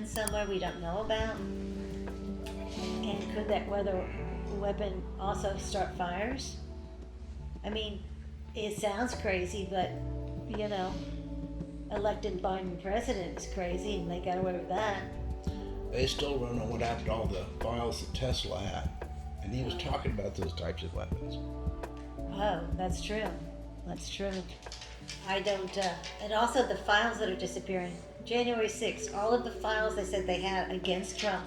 weapon somewhere we don't know about? And could that weapon also start fires? I mean, it sounds crazy, but, you know, elected Biden president is crazy and they got away with that. They still don't know what happened to all the files that Tesla had. And he was talking about those types of weapons. Oh, that's true. That's true. I don't, and also the files that are disappearing. January 6th, all of the files they said they had against Trump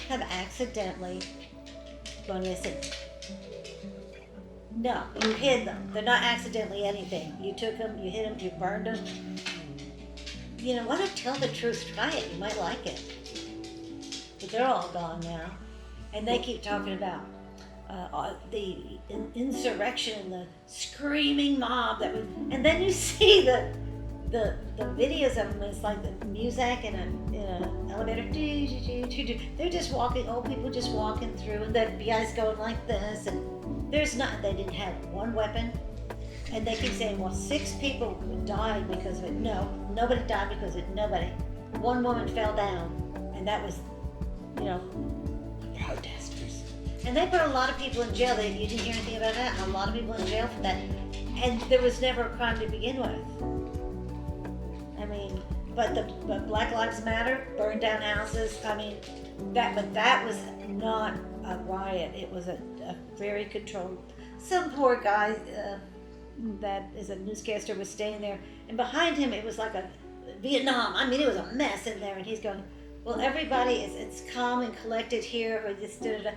have accidentally gone missing. No, you hid them. They're not accidentally anything. You took them, you hid them, you burned them. You know, why not tell the truth? Try it. You might like it. But they're all gone now. And they keep talking about the insurrection, the screaming mob that was, and then you see the videos of them. It's like the music in an elevator. They're just walking, old people just walking through, and the FBI's going like this, and there's not. They didn't have one weapon, and they keep saying, well, 6 people died because of it. No, nobody died because of it. Nobody. One woman fell down, and that was, you know, protesters. And they put a lot of people in jail. You didn't hear anything about that. A lot of people in jail for that. And there was never a crime to begin with. I mean, but Black Lives Matter, burned down houses. I mean, that was not a riot. It was a very controlled. Some poor guy that is a newscaster was staying there, and behind him it was like a Vietnam. I mean, it was a mess in there, and he's going, well, everybody it's calm and collected here. Or just did it.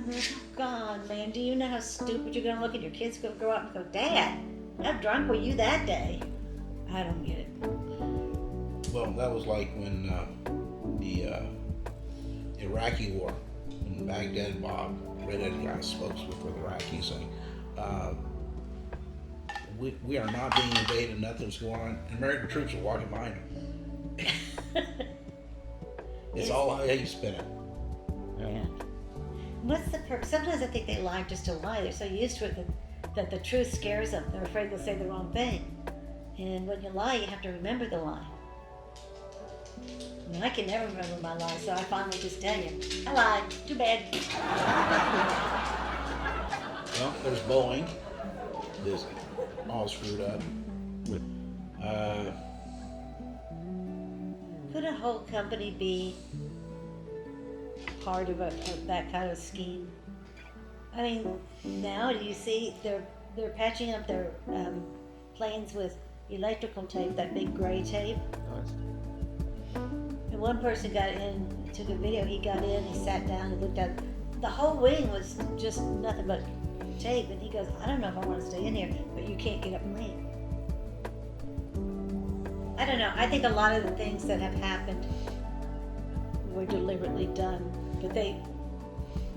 Oh, God, man, do you know how stupid you're going to look at your kids going to grow up and go, Dad, how drunk were you that day? I don't get it. Well, that was like when the Iraqi war, when Baghdad Bob, redheaded guy, spokesman for the Iraqis, saying, we are not being invaded, nothing's going on, and American troops are walking behind them. It's all how you spin it. Yeah. What's the purpose? Sometimes I think they lie just to lie. They're so used to it that the truth scares them. They're afraid they'll say the wrong thing. And when you lie, you have to remember the lie. I mean, I can never remember my lie, so I finally just tell you, I lied. Too bad. Well, there's Boeing. It's all screwed up. Could a whole company be part of that kind of scheme? I mean, now do you see they're patching up their planes with electrical tape, that big gray tape. And one person got in, took a video. He got in, he sat down, and looked at it. The whole wing was just nothing but tape, and he goes, I don't know if I want to stay in here, but you can't get up and leave. I don't know. I think a lot of the things that have happened were deliberately done, but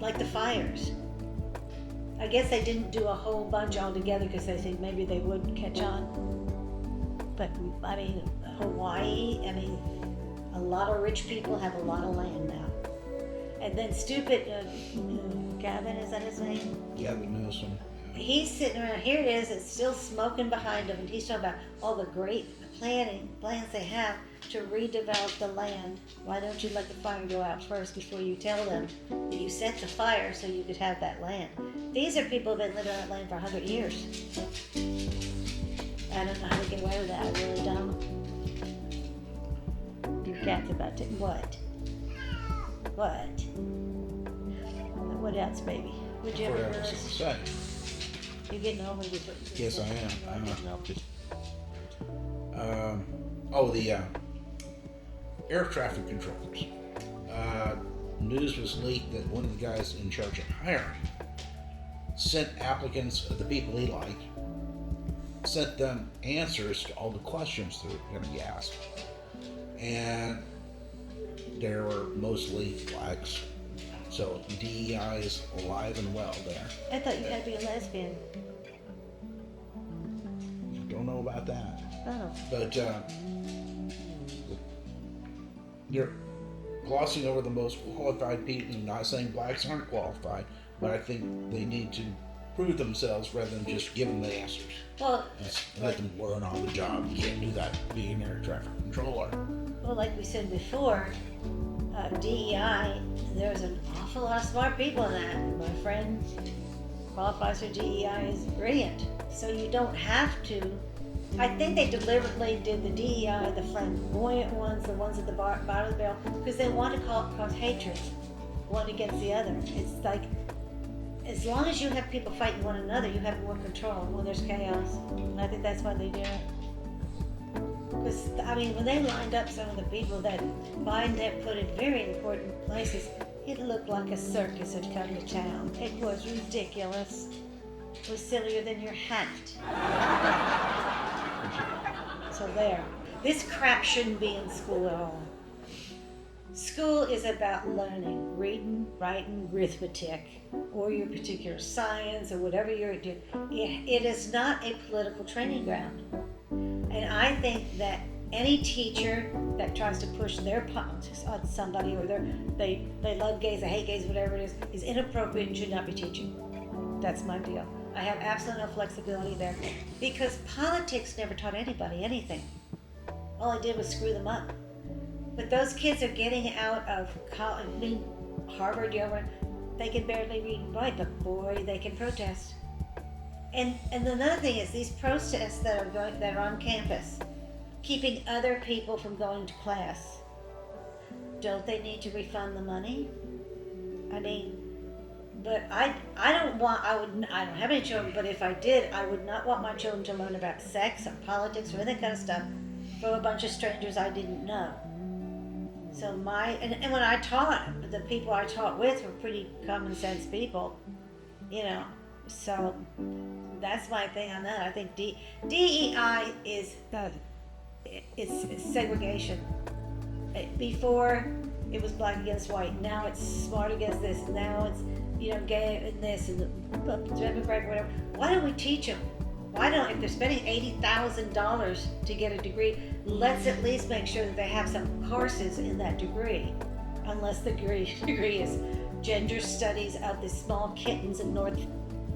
like the fires. I guess they didn't do a whole bunch all together because they think maybe they would catch on. But I mean, Hawaii, I mean, a lot of rich people have a lot of land now. And then stupid Gavin, is that his name? Gavin Newsom. He's sitting around, here it is, it's still smoking behind him, and he's talking about all the great plans they have to redevelop the land. Why don't you let the fire go out first before you tell them that you set the fire so you could have that land? These are people who've been living on that land for 100 years. I don't know how to get away with that, I really don't. Your cat's about to, what? What else, baby? Would you ever notice? You're getting over with it. Yes, I am. The air traffic controllers. News was leaked that one of the guys in charge of hiring sent applicants, the people he liked, sent them answers to all the questions that were going to be asked. And there were mostly blacks. So DEI is alive and well there. I thought you had to be a lesbian. Don't know about that. Oh. But you're glossing over the most qualified people. I'm not saying blacks aren't qualified, but I think they need to prove themselves rather than just give them the answers. Well, let them learn on the job. You can't do that being an air traffic controller. Well, like we said before, DEI, there's an awful lot of smart people in that. My friend qualifies for DEI is brilliant. So you don't have to. I think they deliberately did the DEI, the flamboyant ones, the ones at the bottom of the barrel, because they want to cause hatred, one against the other. It's like, as long as you have people fighting one another, you have more control when there's chaos. And I think that's why they do it. Because, I mean, when they lined up some of the people that Biden had put in very important places, it looked like a circus had come to town. It was ridiculous. It was sillier than your hat. So there. This crap shouldn't be in school at all. School is about learning, reading, writing, arithmetic, or your particular science, or whatever you're doing. It is not a political training ground. And I think that any teacher that tries to push their politics on somebody, or they love gays, they hate gays, whatever it is inappropriate and should not be teaching. That's my deal. I have absolutely no flexibility there, because politics never taught anybody anything. All I did was screw them up. But those kids are getting out of college, I mean, Harvard, Yale, they can barely read and write, but boy, they can protest. And another thing is these protests that are on campus, keeping other people from going to class. Don't they need to refund the money? I mean, but I don't have any children, but if I did, I would not want my children to learn about sex or politics or any kind of stuff from a bunch of strangers I didn't know. So and when I taught, the people I taught with were pretty common sense people, you know. So that's my thing on that. I think DEI is it's segregation. Before it was black against white. Now it's smart against this. Now it's gay and this and Democrat, whatever. Why don't we teach them? Why don't, if they're spending $80,000 to get a degree, let's at least make sure that they have some courses in that degree, unless the degree is gender studies of the small kittens in North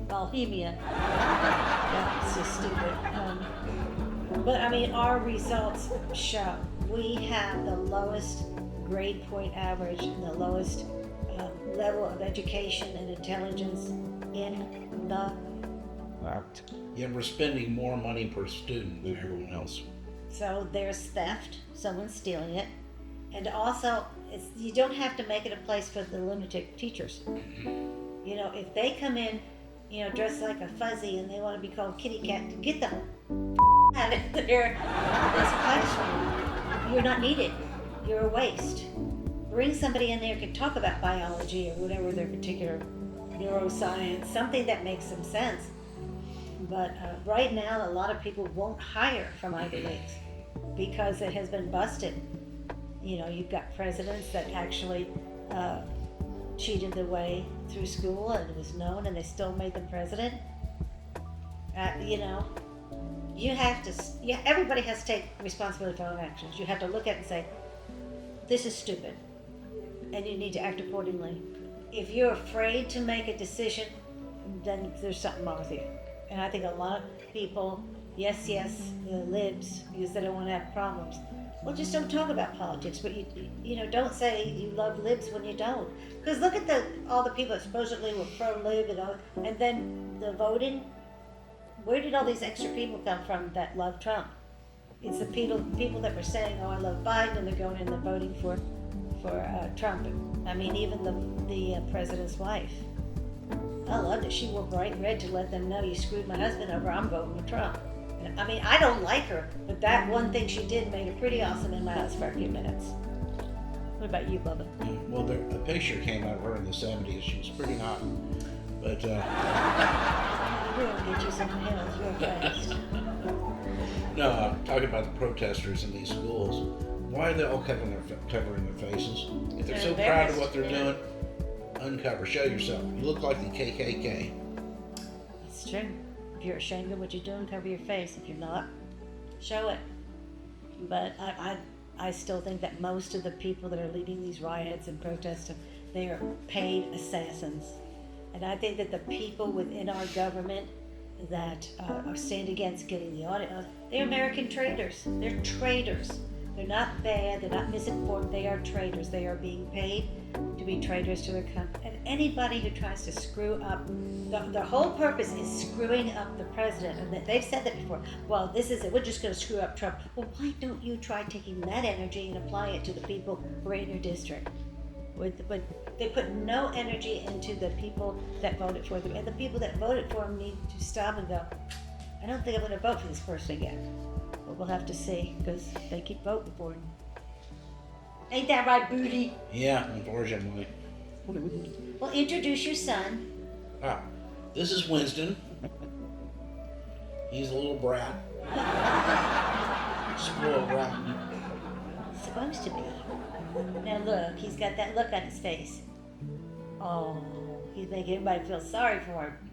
Bohemia. That's just stupid. But I mean, our results show we have the lowest grade point average and the lowest level of education and intelligence in the world. Yeah, we're spending more money per student than everyone else. So there's theft, someone's stealing it. And also, you don't have to make it a place for the lunatic teachers. If they come in, dressed like a fuzzy and they want to be called kitty cat, get them out of there. This classroom. You're not needed. You're a waste. Bring somebody in there who can talk about biology or whatever their particular neuroscience, something that makes some sense. But right now, a lot of people won't hire from Ivy Leagues because it has been busted. You've got presidents that actually cheated their way through school and it was known and they still made them president. Everybody has to take responsibility for their own actions. You have to look at it and say, this is stupid, and you need to act accordingly. If you're afraid to make a decision, then there's something wrong with you. And I think a lot of people, yes, the libs, because they don't want to have problems. Well, just don't talk about politics, but don't say you love libs when you don't. Because look at all the people that supposedly were pro-lib and then the voting. Where did all these extra people come from that love Trump? It's the people that were saying, "Oh, I love Biden," and they're going in and voting for Trump. I mean, even the president's wife. I loved it. She wore bright red to let them know, you screwed my husband over, I'm voting with Trump. I mean, I don't like her, but that one thing she did made her pretty awesome in my house for a few minutes. What about you, Bubba? Well, a picture came out of her in the 70s. She was pretty hot. But, we're going to get you some hills real fast. No, I'm talking about the protesters in these schools. Why are they all covering their faces? If they're so proud of what they're doing, uncover, show yourself. You look like the KKK. It's true. If you're ashamed of what you're doing, cover your face. If you're not, show it. But I still think that most of the people that are leading these riots and protests, they are paid assassins. And I think that the people within our government that stand against getting the audit, they're American traitors. They're traitors. They're not bad, they're not misinformed, they are traitors. They are being paid to be traitors to their country. And anybody who tries to screw up, the whole purpose is screwing up the president. And they've said that before. Well, this is it, we're just going to screw up Trump. Well, why don't you try taking that energy and apply it to the people who are in your district? But they put no energy into the people that voted for them. And the people that voted for them need to stop and go, I don't think I'm going to vote for this person again. But we'll have to see, because they keep voting for him. Ain't that right, Booty? Yeah, unfortunately. Well, introduce your son. Ah, this is Winston. He's a little brat. Spoiled brat. Supposed to be. Now look, he's got that look on his face. Oh, he's making everybody feel sorry for him.